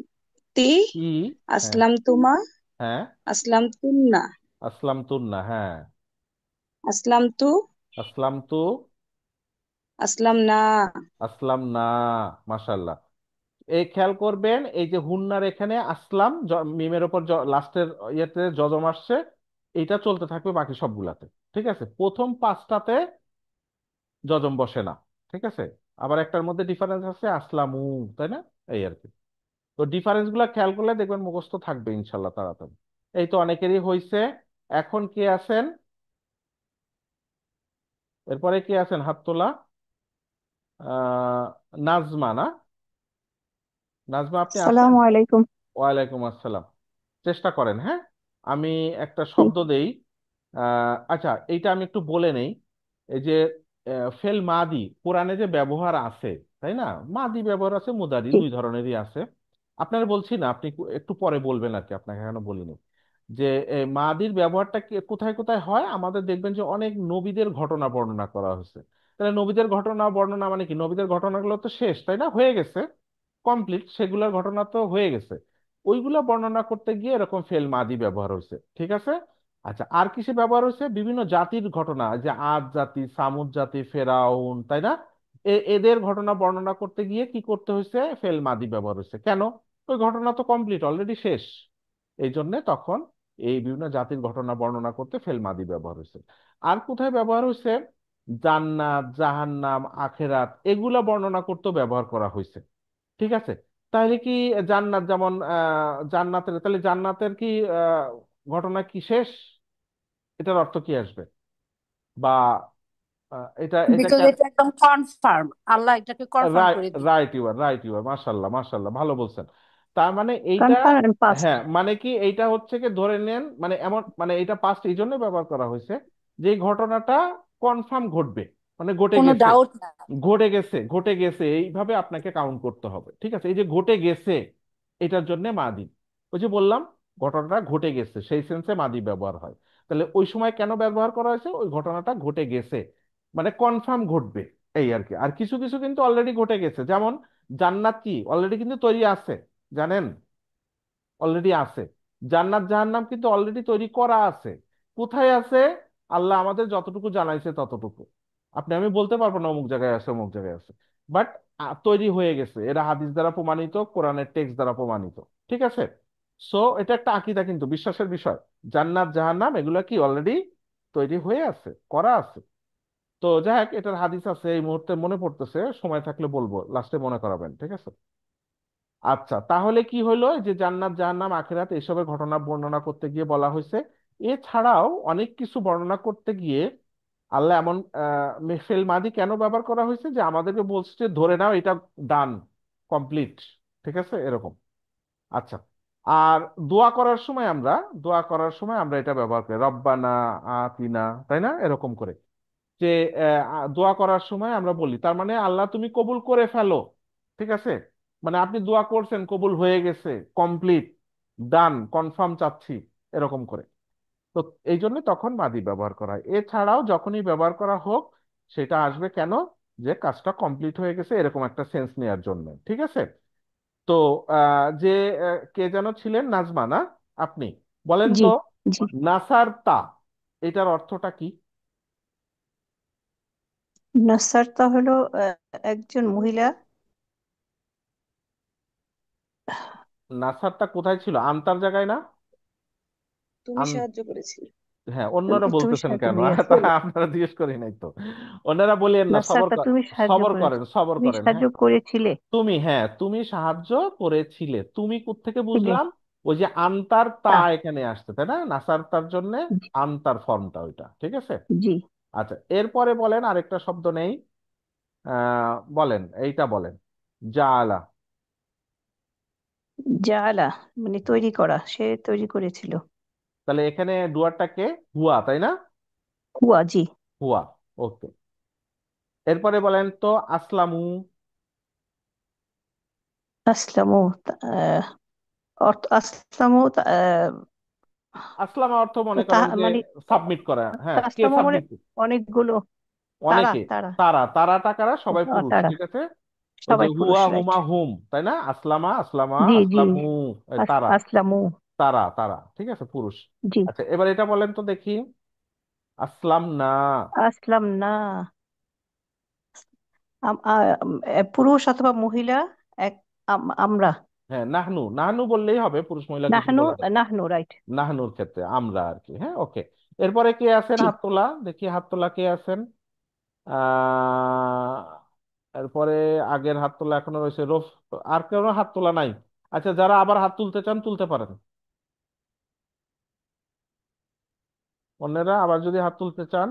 তি, কি? হ্যাঁ, আসলাম তুমা, হ্যাঁ। আসলাম তুন্না, আসলাম তুন্না, হ্যাঁ। আসলাম তু, আসলাম তু। আসলাম না। আসলাম না। মাশাল্লাহ। এই খেয়াল করবেন, এই যে হুন্নার এখানে আসলাম মিমের ওপর লাস্টের ইয়েতে যজম আসছে, এটা চলতে থাকবে বাকি সবগুলাতে। ঠিক আছে, প্রথম পাঁচটাতে যজম বসে না। ঠিক আছে, আবার একটার মধ্যে ডিফারেন্স আছে, আসলামু, তাই না? এই আর কি। তো ডিফারেন্স গুলা খেয়াল করলে দেখবেন মুখস্থ থাকবে ইনশাল্লাহ তাড়াতাড়ি। এই তো অনেকেরই হয়েছে। এখন কে আছেন? এরপরে কে আছেন হাত তোলা? নাজমা না? নাজমা, আপনি আছেন? আসসালামু আলাইকুম। ওয়ালাইকুম আসসালাম। চেষ্টা করেন, হ্যাঁ। আমি একটা জি। শব্দ দেই। আচ্ছা, এইটা আমি একটু বলে নেই। এই যে ফেল মাদি কোরআনে যে ব্যবহার আছে, তাই না? মাদি ব্যবহার আছে, মুদারি, জি। দুই ধরনেরই আছে। আপনার বলছি না, আপনি একটু পরে বলবেন আর কি, আপনাকে এখনো বলিনি। যে মাদির ব্যবহারটা কোথায় কোথায় হয়, আমাদের দেখবেন যে অনেক নবীদের ঘটনা বর্ণনা করা হয়েছে। তাহলে নবীদের ঘটনা বর্ণনা মানে কি? নবীদের ঘটনাগুলো তো শেষ, তাই না? হয়ে গেছে, কমপ্লিট, সেগুলোর ঘটনা তো হয়ে গেছে। ওইগুলা বর্ণনা করতে গিয়ে এরকম ফেল মাদি ব্যবহার হয়েছে। ঠিক আছে। আচ্ছা, আর কিসে ব্যবহার হয়েছে? বিভিন্ন জাতির ঘটনা, যে আদ জাতি, সামুদ জাতি, ফেরাউন, তাই না? এদের ঘটনা বর্ণনা করতে গিয়ে কি করতে হয়েছে? ফেল মাদি ব্যবহার হয়েছে। কেন? ওই ঘটনা তো কমপ্লিট, অলরেডি শেষ। এই জন্য তখন এই বিভিন্ন জাতির ঘটনা বর্ণনা করতে ফেল মাদি ব্যবহার হয়েছে। আর কোথায় ব্যবহার হয়েছে? জান্নাত, জাহান্নাম, আখেরাত, এগুলা বর্ণনা করতেও ব্যবহার করা হয়েছে। ঠিক আছে। তাহলে কি জান্নাত, যেমন জান্নাতের, তাহলে জান্নাতের কি আহ, ঘটনা কি শেষ? এটার অর্থ কি আসবে? বা এটা এটা বিকজ এটা একদম কনফার্ম, আল্লাহ এটাকে কনফার্ম রাইট, করে দিচ্ছে। রাইট ইউর, মাশাল্লাহ মাশাল্লাহ, ভালো বলছেন। তার মানে এইটা, কনফার্ম এন্ড পাস্ট। হ্যাঁ, মানে কি এইটা হচ্ছে কি, ধরে নেন, মানে এমন, মানে এটা পাস্ট এই জন্য ব্যবহার করা হয়েছে যে এই ঘটনাটা কনফার্ম ঘটবে, মানে ঘটে কোনো গেছে। ডাউট না। ঘটে গেছে এইভাবে আপনাকে কাউন্ট করতে হবে। ঠিক আছে, এই যে ঘটে গেছে, এটার জন্য মাদি। ওই যে বললাম, ঘটনাটা ঘটে গেছে, সেই সেন্সে মাদি ব্যবহার হয়। তাহলে ওই সময় কেন ব্যবহার করা হয়েছে? ওই ঘটনাটা ঘটে গেছে, মানে কনফার্ম ঘটবে, এই আর কি। আর কিছু কিছু কিন্তু অলরেডি ঘটে গেছে, যেমন জান্নাত কি অলরেডি কিন্তু তৈরি আছে, জানেন? অলরেডি আছে। জান্নাত জাহান্নাম কিন্তু অলরেডি তৈরি করা আছে। কোথায় আছে? আল্লাহ আমাদের যতটুকু জানাইছে ততটুকু। আমি বলতে পারবো না অমুক জায়গায় আছে, অমুক জায়গায় আছে, বাট তৈরি হয়ে গেছে। এরা হাদিস দ্বারা প্রমাণিত, কোরআনের টেক্সট দ্বারা প্রমাণিত। ঠিক আছে। সো এটা একটা আকীদা, কিন্তু বিশ্বাসের বিষয়। জান্নাত জাহান্নাম এগুলো কি অলরেডি তৈরি হয়ে আছে, করা আছে। তো যাই হোক, এটার হাদিস আছে, এই মুহূর্তে মনে পড়তেছে, সময় থাকলে বলবো, লাস্টে মনে করাবেন। ঠিক আছে। আচ্ছা, তাহলে কি হলো? এই যে জান্নাত জাহান্নাম আখিরাত এসবের ঘটনা বর্ণনা করতে গিয়ে বলা হয়েছে। এছাড়াও অনেক কিছু বর্ণনা করতে গিয়ে আল্লাহ এমন ফেল মাদি কেন ব্যবহার করা হয়েছে? যে আমাদেরকে বলছে যে ধরে নাও এটা ডান, কমপ্লিট। ঠিক আছে, এরকম। আচ্ছা। আর দোয়া করার সময় আমরা এটা ব্যবহার করি, রব্বানা আতিনা, তাই না? এরকম করে যে দোয়া করার সময় আমরা বলি, তার মানে আল্লাহ তুমি কবুল করে ফেলো। ঠিক আছে, মানে আপনি দোয়া করছেন, কবুল হয়ে গেছে, কমপ্লিট, ডান, কনফার্ম চাচ্ছি, এরকম করে। তো এই জন্য তখন মাদি ব্যবহার করা হয়। এছাড়াও যখনই ব্যবহার করা হোক, সেটা আসবে কেন? যে কাজটা কমপ্লিট হয়ে গেছে, এরকম একটা সেন্স নেওয়ার জন্য। ঠিক আছে। তো যে কে যেন ছিলেন, নাজমা না? আপনি বলেন জি। তো, জি। নাসার তা, এটার অর্থটা কি? নাসারতা হলো একজন মহিলা। নাসারটা কোথায় ছিল? আনতার জায়গায় না? তুমি আন, সাহায্য করেছিলে। হ্যাঁ, অন্যরা তুমি বলতেছেন সাহায্য কেন? দিয়েছো। তা আপনারা জিজ্ঞেস করি নাই তো। অন্যরা বলিয়েন না, নাসারতা তুমি সাহায্য সবর করেছো। করেন, সবর তুমি করেন, সাহায্য হ্যাঁ। করেছিলে। তুমি, হ্যাঁ, তুমি সাহায্য করেছিলে, তুমি কোত্থেকে ছিলে। বুঝলাম? ওই যে আনতার তা তা। এখানে আসছে, তাই না? নাসার তার জন্য জি। আনতার ফর্মটা ওইটা। ঠিক আছে। জি। আচ্ছা, এরপরে বলেন, আরেকটা শব্দ নেই, বলেন, এইটা বলেন, জাআলা। জাআলা মানে তৈরি করা, সে তৈরি করেছিল। তাহলে এখানে ডুয়ারটা কে? হুয়া, তাই না? হুয়া। জি। হুয়া। ওকে। এরপরে বলেন তো, আসলামু। আসলামু। অর্থ আসলামু আসলাম অর্থ মনে করেন তাহা যে মানে সাবমিট করা, হ্যাঁ, কে আসলামু মানে সাবমিট? অনেকগুলো। তারা অনেকে। তারা তারা তারা টাকারা সবাই পুরুষ, তারা। ঠিক আছে। ওই যে সবাই পুরুষ, হুয়া রাইট। হুমা হুম, তাই না? আসলামা আসলামা জি জি। আসলামু, এই তারা আসলামু। তারা তারা, ঠিক আছে, পুরুষ। জি। আচ্ছা, এবার এটা বলেন তো দেখি, আসলাম না। আসলাম না। পুরুষ অথবা মহিলা, এক, আমরা। হ্যাঁ, নাহনু নাহনু বললেই হবে, পুরুষ মহিলা কিছু নাহনু, বলা যাবে না। নাহনু, রাইট। নাহনুর ক্ষেত্রে আমরা আর কি, হ্যাঁ, ওকে। এরপরে কে আছেন জি। হাত তোলা, দেখি হাত তোলা কে আছেন। আহ এরপরে আগের হাত তোলা এখনো রয়েছে রফ। আর কেউ হাত তোলা নাই? আচ্ছা, যারা আবার হাত তুলতে চান তুলতে পারেন, অন্যরা আবার যদি হাত তুলতে চান।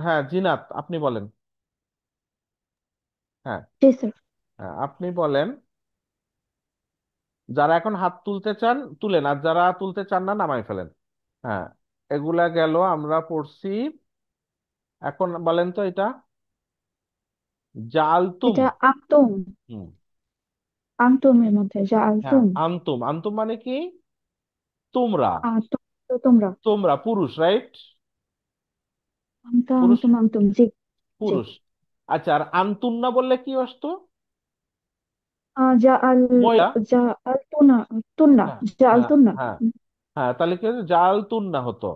হ্যাঁ, জিনাত আপনি বলেন। হ্যাঁ, জি স্যার। হ্যাঁ, আপনি বলেন। যারা এখন হাত তুলতে চান তুলেন, আর যারা তুলতে চান না নামাই ফেলেন। হ্যাঁ, এগুলা গেল, আমরা পড়ছি। এখন বলেন তো এটা জালতুম। এটা আন্তুম। হুম। আন্তুমের মধ্যে যা হ্যাঁ, আন্তুম। আন্তুম আন্তুম মানে কি? তোমরা। তো তোমরা। তোমরা পুরুষ, রাইট? আন্তা পুরুষ, আন্তুম আন্তুম, জি। জি। পুরুষ। আচ্ছা, আর আন্তুন্না বললে কি আসতো? যা আল মহিলা। যা আল তুনা, তুন্না, হ্যাঁ, যা আল হ্যাঁ, তুন্না। হ্যাঁ, হ্যাঁ, তাহলে কি হতো? জালতুন্না হতো।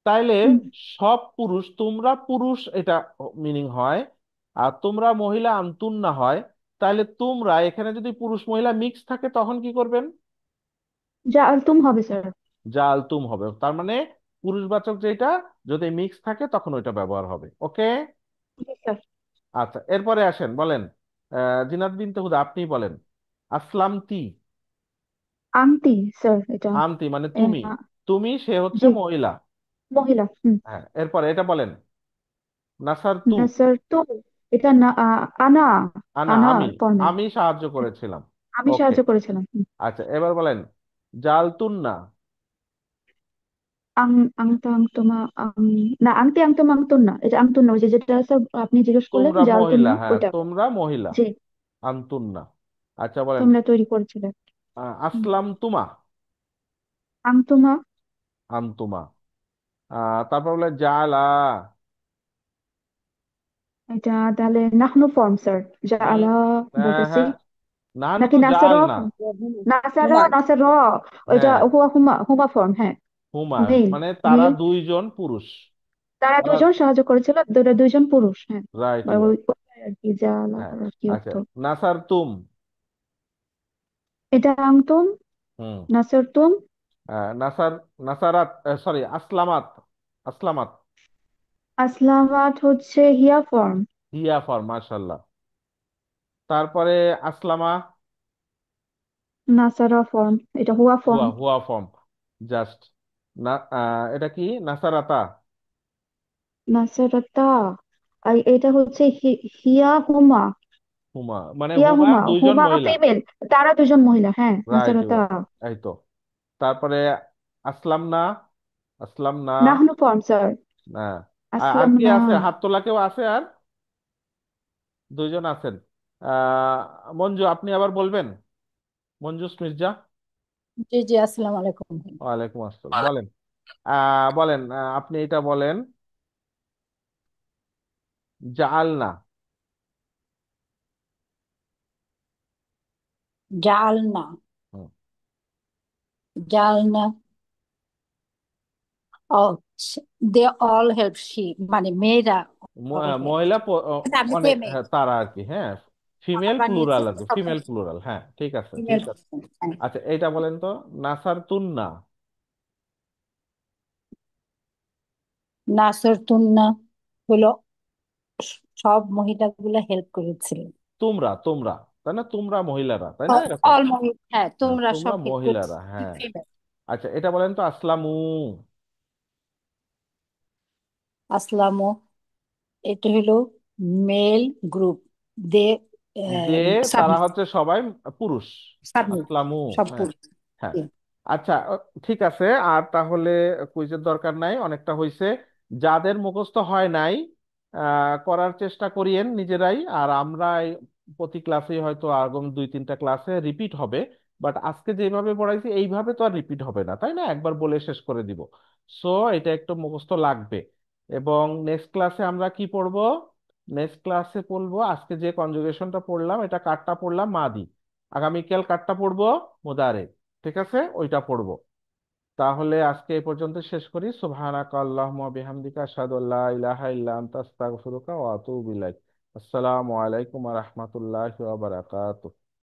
তাইলে হুম, সব পুরুষ, তোমরা পুরুষ, এটা মিনিং হয়। আর তোমরা মহিলা আন্তুন্না হয়। তাহলে তোমরা এখানে যদি পুরুষ মহিলা মিক্স থাকে তখন কি করবেন? যা আল তুম হবে স্যার। জালতুম হবে, তার মানে পুরুষবাচক যেটা যদি মিক্স থাকে তখন ওইটা ব্যবহার হবে, ওকে। জি স্যার। আচ্ছা, এরপরে আসেন, বলেন। জিনাত বিনতে হুদা, আপনি বলেন। আসলামতি। আংটি স্যার এটা। আনতি মানে এ, তুমি। আ, তুমি, সে হচ্ছে জি, মহিলা। মহিলা। হুম। হ্যাঁ, এরপরে এটা বলেন। নাসার তু। নাসার তু, এটা না, আনা। আনা, আনা আমি। ফর্মে। আমি সাহায্য করেছিলাম। আমি ওকে। সাহায্য করেছিলাম। হুম। আচ্ছা, এবার বলেন। জালতুন্না। আং, আংতা আংতমা, না, আংটি আংতম আংতুন না, এটা আংতুন না, ওই যে যেটা স্যার আপনি জিজ্ঞেস করলেন তোমরা যে আলতুন মহিলা, না, হ্যাঁ, ওইটা। তোমরা মহিলা। জি। আন্তুন্না। আচ্ছা, বলেন। তোমরা তৈরি করেছিলে। হুম। আসলাম তুমা। আংতুমা। আন্তুমা। তারপর বলে জালা। এটা তাহলে নাহনু ফর্ম স্যার, যা হুম। আলা হ্যাঁ, বলতেছি। হ্যাঁ, নানু নাকি তো নাসার, জাল না। নাসার, হুমা নাসার, ওইটা হ্যাঁ, হুয়া হুমা, হুমা ফর্ম, হ্যাঁ। হুমা মেল। মানে তারা মেল। দুইজন পুরুষ। তারা তারা, দুজন সাহায্য করেছিল, দুইজন পুরুষ, হ্যাঁ। রাইট বা ইউ। ওইটাই আর কি, যা আলা হ্যাঁ। করার কি আচ্ছা, অর্থ। নাসার তুম। এটা আংতুম। হুম। নাসার তুম। নাসার, নাসারাত, সরি, আসলামাত। আসলামাত। আসলামাত হচ্ছে হিয়া ফর্ম। হিয়া ফর, মাশাল্লাহ। তারপরে আসলামা। নাসারা ফর্ম, এটা হুয়া ফর্ম। হুয়া, হুয়া ফর্ম। জাস্ট না, এটা কি নাসারাতা? নাসারাতা, এটা হচ্ছে হিয়া হুমা। হুমা মানে হিয়া হুমা হুমা, দুইজন হুমা মহিলা। ফিমেল। তারা দুজন মহিলা, হ্যাঁ, রাইট ইউ। নাসারাতা। এই তো। তারপরে আসলাম না। আসলাম না। নাহনু ফর্ম স্যার। হ্যাঁ। আর আসলাম কি না। আছে? হাত তোলা কেউ আছে আর? দুইজন আছেন। মঞ্জু, আপনি আবার বলবেন। মঞ্জুস মির্জা। জি জি, আসসালামু আলাইকুম। ওয়ালাইকুম আসসালাম, বলেন। বলেন, আপনি এটা বলেন। জাআলনা। জালনা। হুম। জালনা। ও, দে অল হেল্প, শি মানে মেয়েরা অল হেল্প। মহিলা আমি তো অনেক, মেয়ে হ্যাঁ, তারা আর কি, হ্যাঁ। আমার ফিমেল বানিয়েছে প্লুরাল আর কি, তখন ফিমেল প্লুরাল, হ্যাঁ, ঠিক আছে, ঠিক female আছে। person, হ্যাঁ। আচ্ছা, এইটা বলেন তো। নাসার তুন্না। নাসরতুন্না হলো সব মহিলাগুলো হেল্প করেছিল। তোমরা, তোমরা, তাই না? তোমরা মহিলারা, তাই না, এরকম। অল মহিলা, হ্যাঁ, হ্যাঁ, তোমরা তোমরা সব হেল্প মহিলারা, করেছিল। হ্যাঁ। Female। আচ্ছা, এটা বলেন তো আসলামু। আসলামও, এটা হলো মেল গ্রুপ। দে যে, তারা সাবমিট। হচ্ছে সবাই পুরুষ। সাবমিট, আসলামু। সব হ্যাঁ, পুরুষ। হ্যাঁ। আচ্ছা, ঠিক আছে। আর তাহলে কুইজের দরকার নাই, অনেকটা হয়েছে। যাদের মুখস্থ হয় নাই, করার চেষ্টা করিয়েন নিজেরাই। আর আমরা প্রতি ক্লাসে হয়তো আগামী 2-3টা ক্লাসে রিপিট হবে। বাট আজকে যেভাবে পড়াইছি এইভাবে তো আর রিপিট হবে না, তাই না? একবার বলে শেষ করে দিব। সো এটা একটু মুখস্থ লাগবে। এবং নেক্সট ক্লাসে আমরা কি পড়বো? নেক্সট ক্লাসে পড়বো। আজকে যে কনজুগেশনটা পড়লাম এটা কারটা পড়লাম মাদি, আগামীকাল কারটা পড়বো মুদারে। ঠিক আছে, ওইটা পড়বো। তাহলে আজকে এই পর্যন্ত শেষ করি। সুবহানাকা আল্লাহুম্মা ওয়া বিহামদিকা আশহাদু আল্লা ইলাহা ইল্লা আনতা আস্তাগফিরুকা ওয়া আতুবু ইলাইক। আসসালামু আলাইকুম ওয়া রাহমাতুল্লাহি ওয়া বারাকাতুহু।